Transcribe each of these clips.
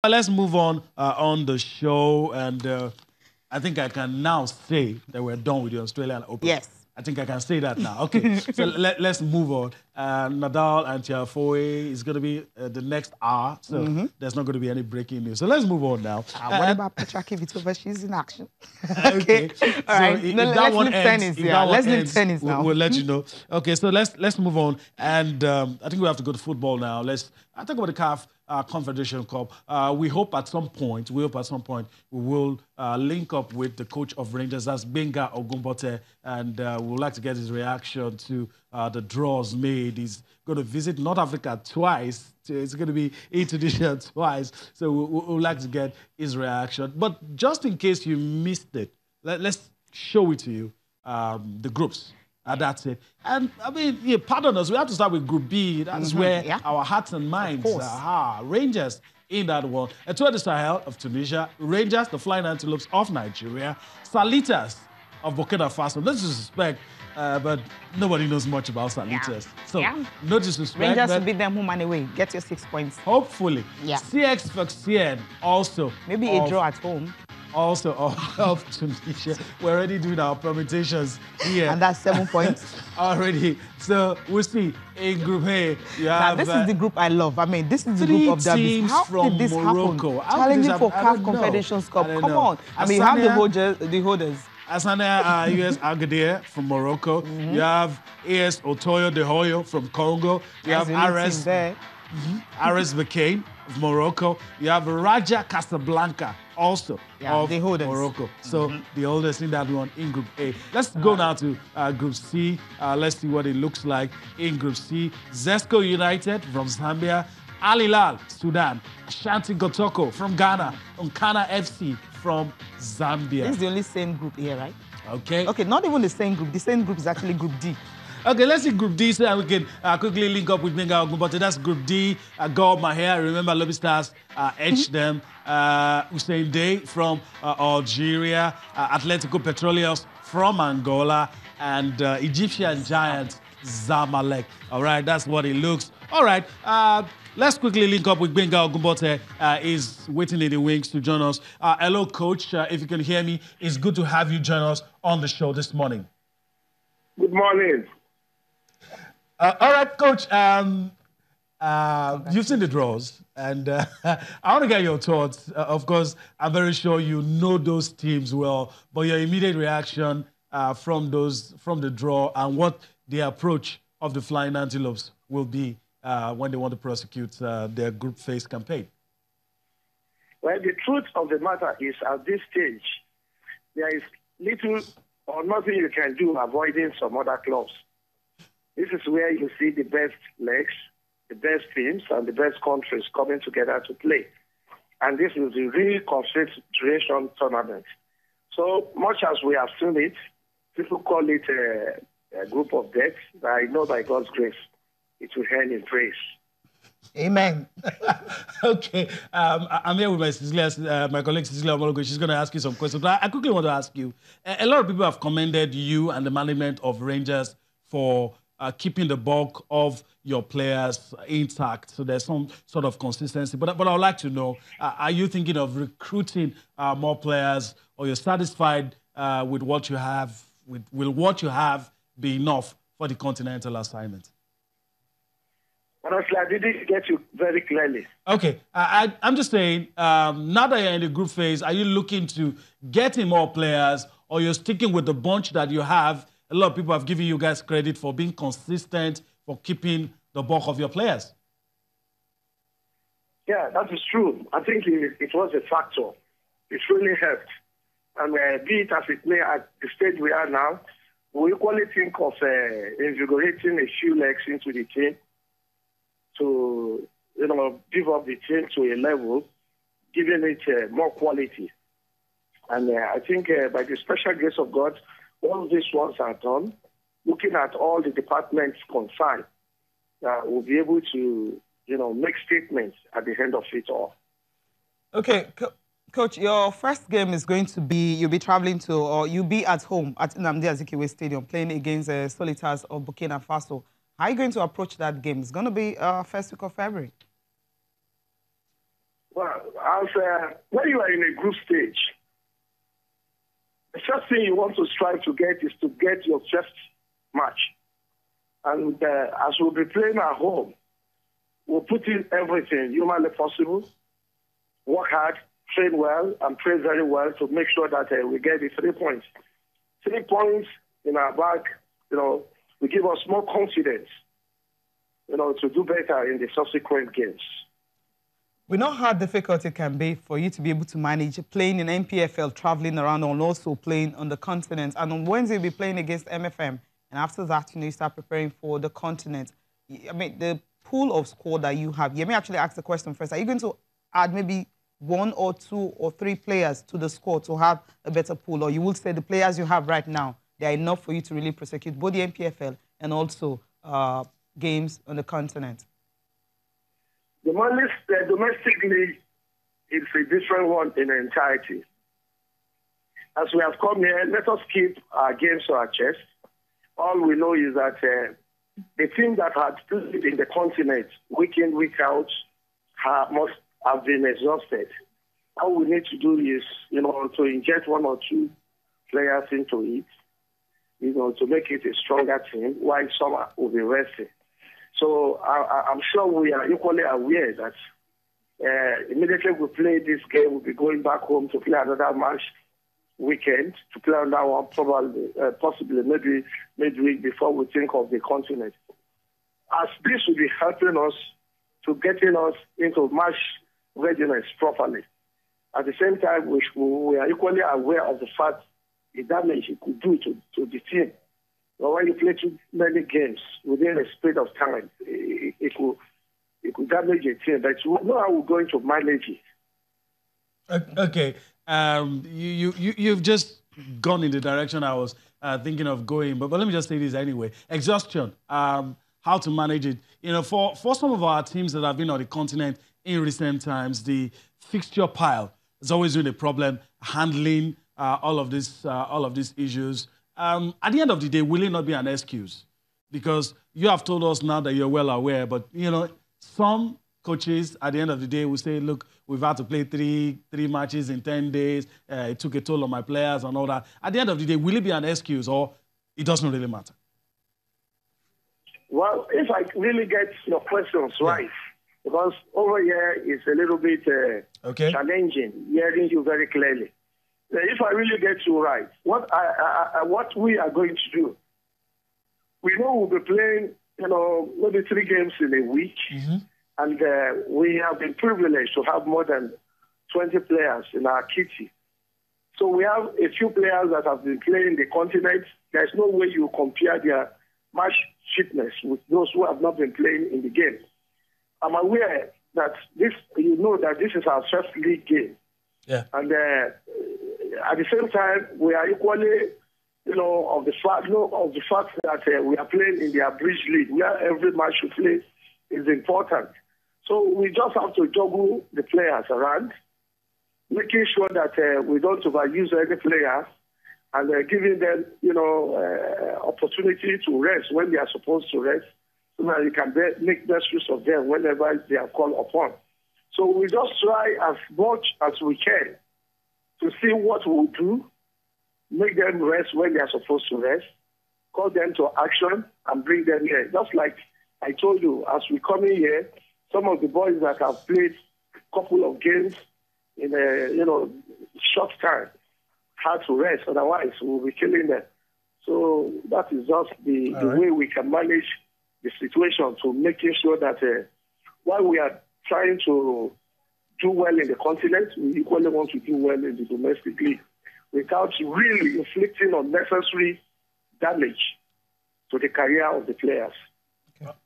Let's move on the show, and I think I can now say that we're done with the Australian Open. Yes. I think I can say that now. Okay, so let's move on. Nadal and Tiafoe is going to be the next hour, so there's not going to be any breaking news. So let's move on now. What about Petra Kvitova? She's in action. Okay. All right. So No, if that one ends, tennis, let's leave tennis now. We'll let you know. Okay, so let's move on. And I think we have to go to football now. I talk about the CAF Confederation Cup. We hope at some point we will link up with the coach of Rangers, that's Benga Ogumbote, and we would like to get his reaction to the draws made. He's going to visit North Africa twice. It's going to be in Tunisia twice. So we would like to get his reaction. But just in case you missed it, let's show it to you, the groups. That's it. And, I mean, pardon us, we have to start with Group B. That's where our hearts and minds are. Rangers in that one. Etoile du Sahel of Tunisia. Rangers, the Flying Antelopes of Nigeria. Salitas of Burkina Faso. No disrespect, but nobody knows much about Salitas. So, no disrespect. Rangers will beat them home and away. Get your 6 points. Hopefully. CX Sfaxien also. Maybe a draw at home. Also of Tunisia. We're already doing our permutations here. And that's 7 points. Already. So we'll see. In Group A, you have... Now, this is the group I love. I mean, this is the group of derbies. How did this Morocco happen? Challenging for CAF Confederation Cup. Come on. I mean, you have the holders. Asana US Agadir from Morocco. You have AS Otoyo de Hoyo from Congo. You have RS Bacane of Morocco. You have Raja Casablanca also of Morocco. So the holders in that one in Group A. Let's go now to Group C. Let's see what it looks like in Group C. Zesco United from Zambia. Al Hilal, Sudan. Ashanti Kotoko from Ghana. Nkana FC from Zambia. This is the only same group here, right? Okay. Okay, not even the same group. The same group is actually Group D. Okay, let's see Group D so that we can quickly link up with Benga Ogumbote. That's Group D. Gold Mahia. Remember, Lobby Stars edged them. Hussein Day from Algeria. Atletico Petroleos from Angola. And Egyptian Giants, Zamalek. All right, that's what it looks. All right, let's quickly link up with Benga Ogumbote. Is waiting in the wings to join us. Hello, Coach. If you can hear me, it's good to have you join us on the show this morning. Good morning. All right, Coach. You've seen the draws, and I want to get your thoughts. Of course, I'm very sure you know those teams well, but your immediate reaction from the draw and what the approach of the Flying Antelopes will be when they want to prosecute their group phase campaign. Well, the truth of the matter is, at this stage, there is little or nothing you can do avoiding some other clubs. This is where you see the best legs, the best teams, and the best countries coming together to play. And this is the real Confederation tournament. So much as we have seen it, people call it a group of death, but I know by God's grace, it will end in praise. Amen. Okay. I'm here with my colleague Cecilia Omologo. She's going to ask you some questions. But I quickly want to ask you, a lot of people have commended you and the management of Rangers for keeping the bulk of your players intact, so there's some sort of consistency. But I would like to know, are you thinking of recruiting more players, or you're satisfied with what you have? Will what you have be enough for the continental assignment? Honestly, I didn't get you very clearly. Okay, I'm just saying, now that you're in the group phase, are you looking to get in more players, or you're sticking with the bunch that you have? A lot of people have given you guys credit for being consistent, for keeping the bulk of your players. Yeah, that is true. I think it was a factor. It really helped. And be it as it may, at the stage we are now, we equally think of invigorating a few legs into the team to, give up the team to a level, giving it more quality. And I think by the special grace of God, all these ones are done. Looking at all the departments concerned, we'll be able to, make statements at the end of it all. Okay, Coach, your first game is going to be, you'll be traveling to, or you'll be at home at Nnamdi Azikiwe Stadium playing against Solitas of Burkina Faso. How are you going to approach that game? It's going to be first week of February. Well, when you are in a group stage, the first thing you want to strive to get is to get your first match. And as we'll be playing at home, we'll put in everything humanly possible, work hard, train well, and play very well to make sure that we get the 3 points. 3 points in our bag, will give us more confidence, to do better in the subsequent games. We know how difficult it can be for you to be able to manage playing in NPFL, traveling around, and also playing on the continent. And on Wednesday, you'll be playing against MFM. And after that, you start preparing for the continent. I mean, the pool of squad that you have, let me actually ask the question first. Are you going to add maybe 1 or 2 or 3 players to the squad to have a better pool? Or you will say the players you have right now, they are enough for you to really prosecute both the NPFL and also games on the continent? The domestic league is a different one in entirety. As we have come here, let us keep our games to our chest. All we know is that the team that had played in the continent week in, week out must have been exhausted. All we need to do is, to inject 1 or 2 players into it, to make it a stronger team, while some will be resting. So I'm sure we are equally aware that immediately we play this game, we'll be going back home to play another match weekend, to play another one possibly maybe midweek before we think of the continent. As this will be helping us to getting us into match readiness properly. At the same time, we are equally aware of the fact the damage it could do to the team. But when you play too many games within a space of time, it could damage a team. But we know how we're going to manage it. Okay. You've just gone in the direction I was thinking of going. But let me just say this anyway. Exhaustion. How to manage it. For some of our teams that have been on the continent in recent times, the fixture pile has always been a problem. Handling all of these issues. At the end of the day, will it not be an excuse? Because you have told us now that you're well aware, but, some coaches at the end of the day will say, look, we've had to play three matches in 10 days. It took a toll on my players and all that. At the end of the day, will it be an excuse or it doesn't really matter? Well, if I really get your questions right, because over here it's a little bit challenging, hearing you very clearly. If I really get you right, what we are going to do, we know we'll be playing, maybe 3 games in a week, and we have been privileged to have more than 20 players in our kitty. So we have a few players that have been playing the continent. There's no way you compare their match fitness with those who have not been playing in the game. I'm aware that this is our first league game. Yeah. And at the same time, we are equally, of the fact that we are playing in the Abridged League, where every match you play is important. So we just have to juggle the players around, making sure that we don't overuse any player, and giving them, opportunity to rest when they are supposed to rest, so that you can make best use of them whenever they are called upon. So we just try as much as we can to see what we'll do, make them rest when they are supposed to rest, call them to action, and bring them here. Just like I told you, as we come in here, some of the boys that have played a couple of games in a short time had to rest, otherwise we'll be killing them. So that is just the way we can manage the situation, to making sure that while we are trying to do well in the continent, we equally want to do well in the domestic league without really inflicting unnecessary damage to the career of the players.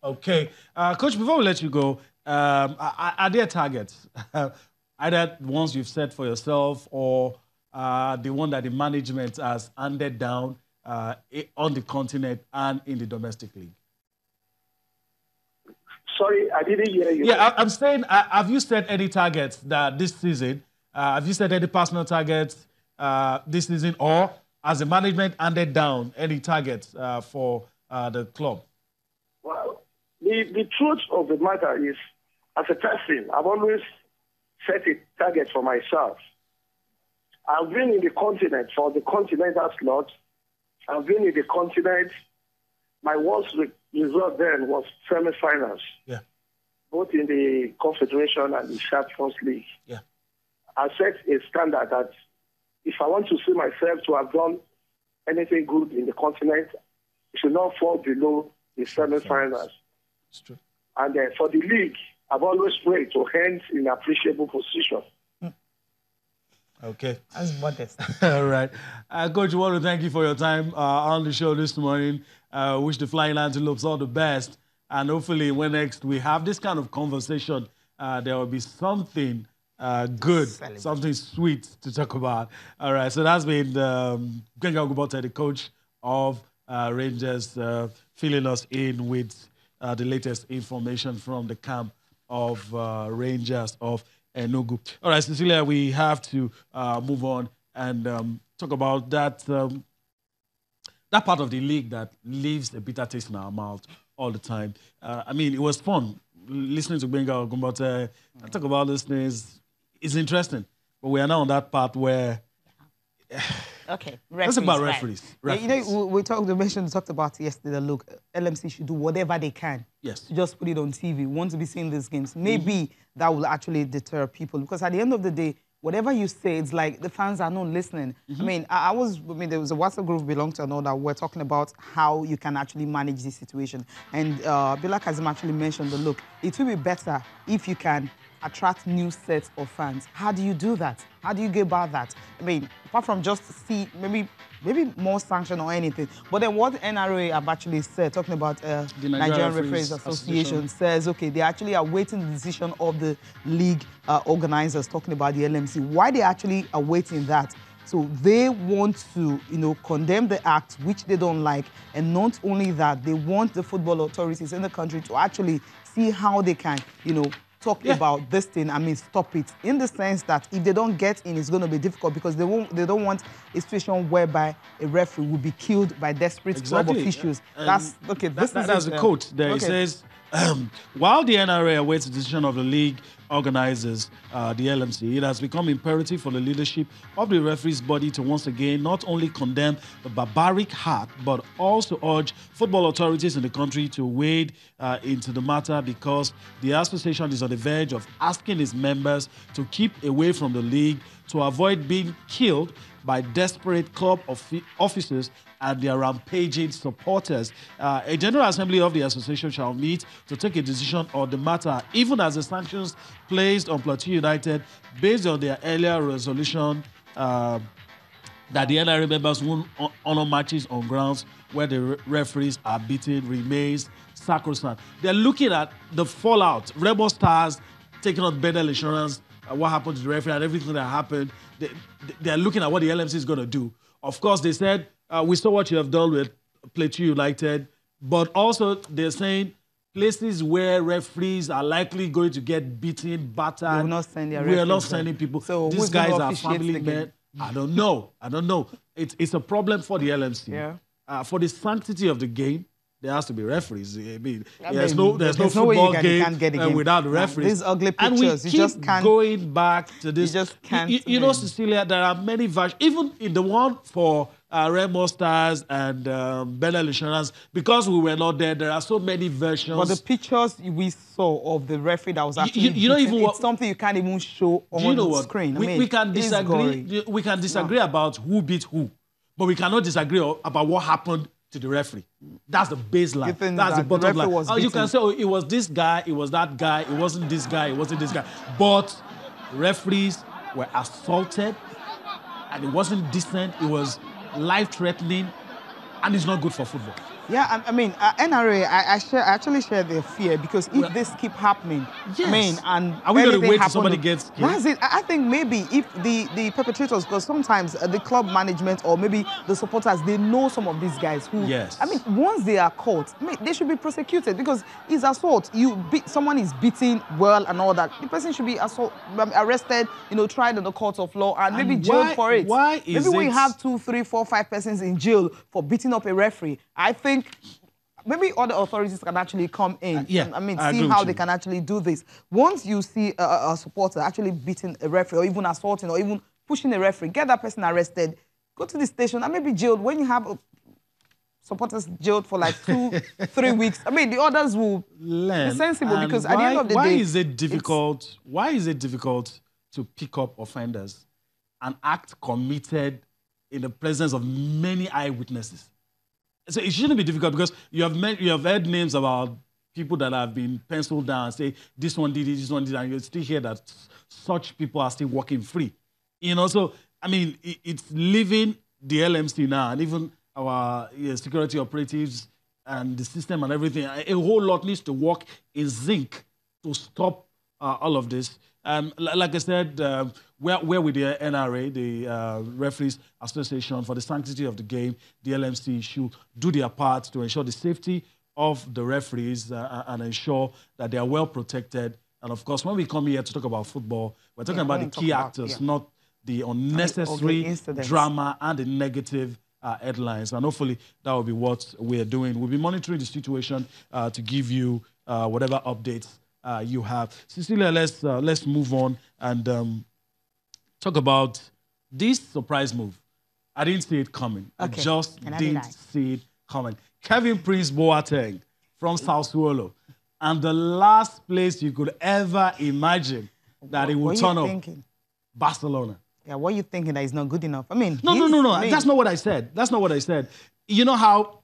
Okay. Coach, before we let you go, are there targets? Either ones you've set for yourself or the one that the management has handed down on the continent and in the domestic league? Sorry, I didn't hear you. Yeah, I'm saying, have you set any targets this season? Have you set any personal targets this season, or has the management handed down any targets for the club? Well, the truth of the matter is, as a person, I've always set a target for myself. I've been in the continent for the continental slot. I've been in the continent. My worst result then was semi-finals. Yeah. Both in the Confederation and the Champions League. Yeah. I set a standard that if I want to see myself to have done anything good in the continent, it should not fall below the semi-finals. It's true. And for the league, I've always prayed to end in appreciable position. Okay. That's modest. All right. Coach, I want to thank you for your time on the show this morning. Wish the Flying Antelopes all the best. And hopefully when next we have this kind of conversation, there will be something good, something sweet to talk about. All right. So that's been Gbenga Ogunbote, the coach of Rangers, filling us in with the latest information from the camp of Rangers of Enugu. All right, Cecilia, we have to move on and talk about that that part of the league that leaves a bitter taste in our mouth all the time. I mean, it was fun listening to Gbenga Ogunbote and talk about these things. It's interesting, but we are now on that part where. Okay, let's talk about referees. You know, we talked about it yesterday. Look, LMC should do whatever they can. Yes. To just put it on TV. We want to be seeing these games. Maybe that will actually deter people, because at the end of the day, whatever you say, it's like the fans are not listening. I mean, there was a WhatsApp group we belonged to and all that. We're talking about how you can actually manage this situation. And Bila Kazim actually mentioned that, look, it will be better if you can attract new sets of fans. How do you do that? How do you go about that? I mean, apart from just maybe more sanction or anything. But then what the NRA have actually said, talking about the Nigerian Referees Association, says, okay, they actually are waiting the decision of the league organizers, talking about the LMC. Why they actually are waiting that? So they want to, condemn the act, which they don't like. And not only that, they want the football authorities in the country to actually see how they can, talk about this thing. I mean, stop it. In the sense that if they don't get in, it's going to be difficult, because they don't want a situation whereby a referee will be killed by desperate club officials. That's okay. That's a quote there. It says, while the NRA awaits the decision of the league organizers, the LMC, it has become imperative for the leadership of the referees body to once again not only condemn the barbaric act, but also urge football authorities in the country to wade into the matter, because the association is on the verge of asking its members to keep away from the league to avoid being killed by desperate club officers and their rampaging supporters. A General Assembly of the association shall meet to take a decision on the matter, even as the sanctions placed on Plateau United, based on their earlier resolution that the NRA members won't honor matches on grounds where the referees are beaten, remains sacrosanct. They're looking at the fallout. Rebel Stars taking on Bedell Insurance, what happened to the referee and everything that happened. They're looking at what the LMC is going to do. Of course, they said, we saw what you have done with Plateau United, but also they're saying places where referees are likely going to get beaten, battered. We will not send their We are not sending people. So these guys are family men. I don't know. It's a problem for the LMC. Yeah. For the sanctity of the game, there has to be referees. I mean, there's no football game without the referees. These ugly pictures, and we you just can't. Going back to this. You just can't. You know, Cecilia, there are many versions. Even in the one for Remo Stars and Bedell Insurance, because we were not there, there are so many versions. But the pictures we saw of the referee that was actually it's something you can't even show on the screen. We can disagree. We can disagree about who beat who, but we cannot disagree about what happened to the referee. That's the baseline. That's the bottom line. You can say, oh, it was this guy, it was that guy, it wasn't this guy, it wasn't this guy. But referees were assaulted, and it wasn't decent, it was life-threatening, and it's not good for football. Yeah, I mean, NRA, I actually share their fear, because if this keep happening, yes. I mean, and are we going to wait till somebody gets killed? That's it. I think maybe if the perpetrators, because sometimes the club management or maybe the supporters, they know some of these guys who, yes. I mean, once they are caught, they should be prosecuted, because it's assault. Someone is beaten well and all that. The person should be arrested, tried in the court of law, and maybe jailed for it. Why is maybe we have 2, 3, 4, 5 persons in jail for beating up a referee. I think maybe other authorities can actually come in. Yeah, I mean, I see agree how with they you. can actually do this. Once you see a supporter actually beating a referee or even assaulting or even pushing a referee, get that person arrested, go to the station and maybe jailed. When you have supporters jailed for like 2-3 weeks, I mean, the others will be sensible because at the end of the day... Why is it difficult? Why is it difficult to pick up offenders and act committed in the presence of many eyewitnesses? So it shouldn't be difficult because you have heard names about people that have been penciled down and say, this one did it, this one did it, and you still hear that such people are still walking free. You know, so, I mean, it's leaving the LMC now, and even our security operatives and the system and everything. A whole lot needs to work in sync to stop all of this. Like I said, we're with the NRA, the Referees Association, for the sanctity of the game. The LMC should do their part to ensure the safety of the referees and ensure that they are well protected. And of course, when we come here to talk about football, we're talking about the key actors, not the unnecessary drama and the negative headlines. And hopefully that will be what we're doing. We'll be monitoring the situation to give you whatever updates you have. Cecilia, let's move on and talk about this surprise move. I didn't see it coming. Okay. I just didn't see it coming. Kevin Prince Boateng from South Swallow. And the last place you could ever imagine that he would turn up, Barcelona. Yeah, what are you thinking that is not good enough? I mean, no. That's not what I said. That's not what I said. You know how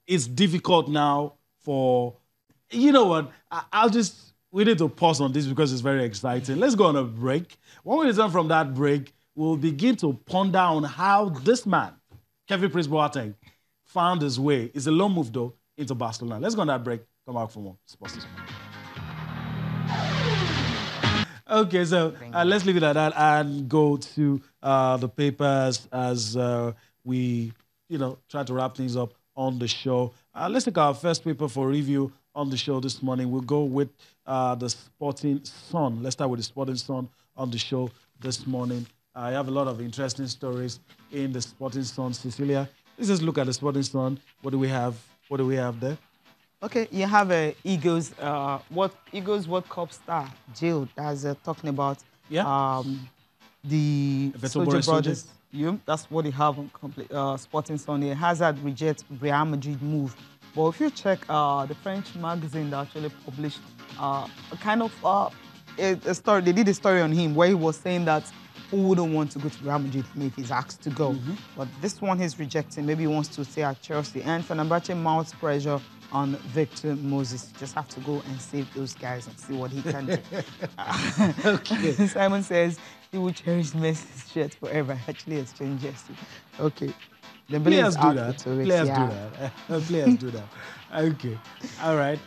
it's difficult now for, you know what, we need to pause on this because it's very exciting. Let's go on a break. When we return from that break, we'll begin to ponder on how this man, Kevin Prince Boateng, found his way. It's a low move, though, into Barcelona. Let's go on that break. Come back for more sports this morning. Okay, so let's leave it at that and go to the papers as we, try to wrap things up on the show. Let's take our first paper for review on the show this morning. We'll go with the Sporting Sun. Let's start with the Sporting Sun on the show this morning. I have a lot of interesting stories in the Sporting Sun. Cecilia, let's just look at the Sporting Sun. What do we have? What do we have there? Okay, you have Eagles World Cup star jailed as talking about the Soldier brothers. That's what they have on Sporting Sunday. Hazard rejects Real Madrid move. But if you check the French magazine that actually published a story, they did a story on him where he was saying that who wouldn't want to go to Real Madrid if he's asked to go. But this one he's rejecting. Maybe he wants to stay at Chelsea. And Fenerbahce mounts pressure on Victor Moses. You just have to go and save those guys and see what he can do. Okay. Simon says he will cherish Messi's shirt forever. Actually, exchange yesterday. Okay. The players do that. Players do that. Players do that. Okay. All right.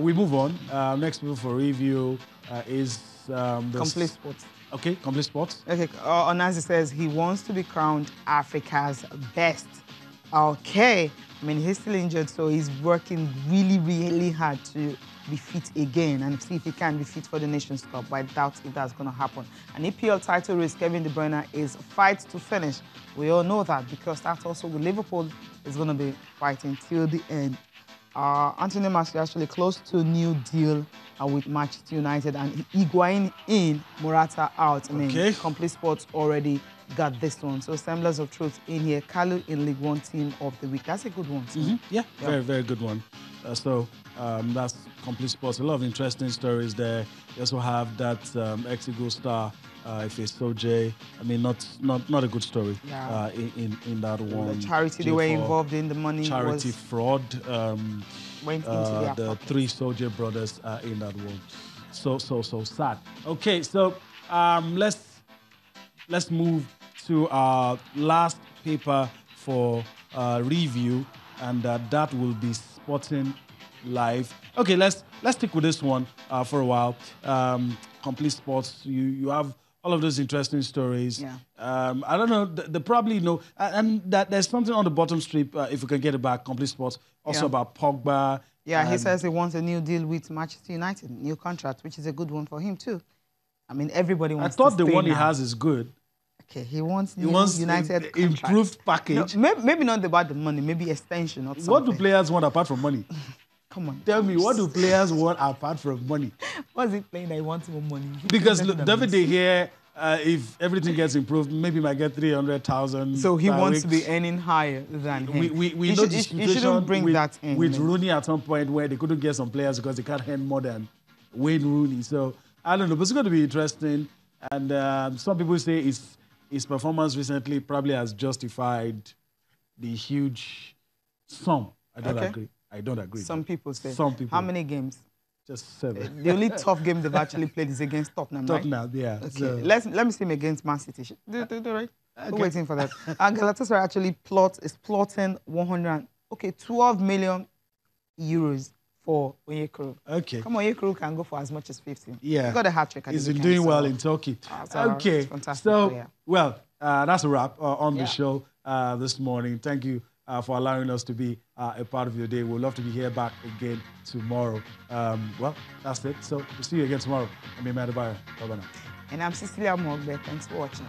We move on. Next move for review is Complete Sports. Okay, Complete Sports. Okay. Onazi says he wants to be crowned Africa's best. Okay. I mean, he's still injured, so he's working really, really hard to be fit again and see if he can be fit for the Nations Cup. But I doubt if that's going to happen. An EPL title race, Kevin De Bruyne is fight to finish. We all know that because that's also with Liverpool is going to be fighting till the end. Anthony Martial actually close to a new deal with Manchester United and Higuain in, Morata out. I mean, Complete Sports already got this one. So semblance of truth in here. Kalu in League One Team of the Week. That's a good one. Yeah, very, very good one. That's Complete Sports. A lot of interesting stories there. You also have that ex-Eagle star, Ife Soje. I mean, not a good story in that one. The charity they were involved in, the money charity was fraud. Went into the three Soldier brothers in that one. So sad. Okay, so let's move to our last paper for review, and that will be Sporting Live. Okay, let's stick with this one for a while. Complete Sports. You have all of those interesting stories. Yeah. I don't know. They probably know, and that there's something on the bottom strip. If we can get it back, Complete Sports. Also about Pogba. Yeah, he says he wants a new deal with Manchester United, new contract, which is a good one for him too. I mean, everybody wants. I thought to the one now. he has is good. Okay, he wants improved United contract. package. No, maybe not about the money, maybe extension or something. What do players want apart from money? Come on. Tell me, what do players want apart from money? What's he playing that he wants more money? Because look, David De Gea, if everything gets improved, maybe might get 300,000. So he wants to be earning higher than him. We know the you shouldn't bring that in. With Rooney at some point where they couldn't get some players because they can't earn more than Wayne Rooney. So I don't know, but it's going to be interesting. And some people say his performance recently probably has justified the huge sum. I don't agree. I don't agree. Some people say. Some people. How many games? Just 7. The only tough game they've actually played is against Tottenham, right? Tottenham, yeah. Okay. So. Let me see him against Man City. Right? Okay. We're waiting for that. And Galatasaray actually plotting 12 million euros for Onyekuru. Okay. Come on, Onyekuru can go for as much as 15. Yeah. He got a hat-trick. He's been doing well in Turkey. Okay. Fantastic so, player. well, that's a wrap on the show this morning. Thank you for allowing us to be a part of your day. We'd love to be here back again tomorrow. Well, that's it. So we'll see you again tomorrow. I'm Emmanuel Adebayo. Bye-bye now. And I'm Cecilia Mogbe. Thanks for watching.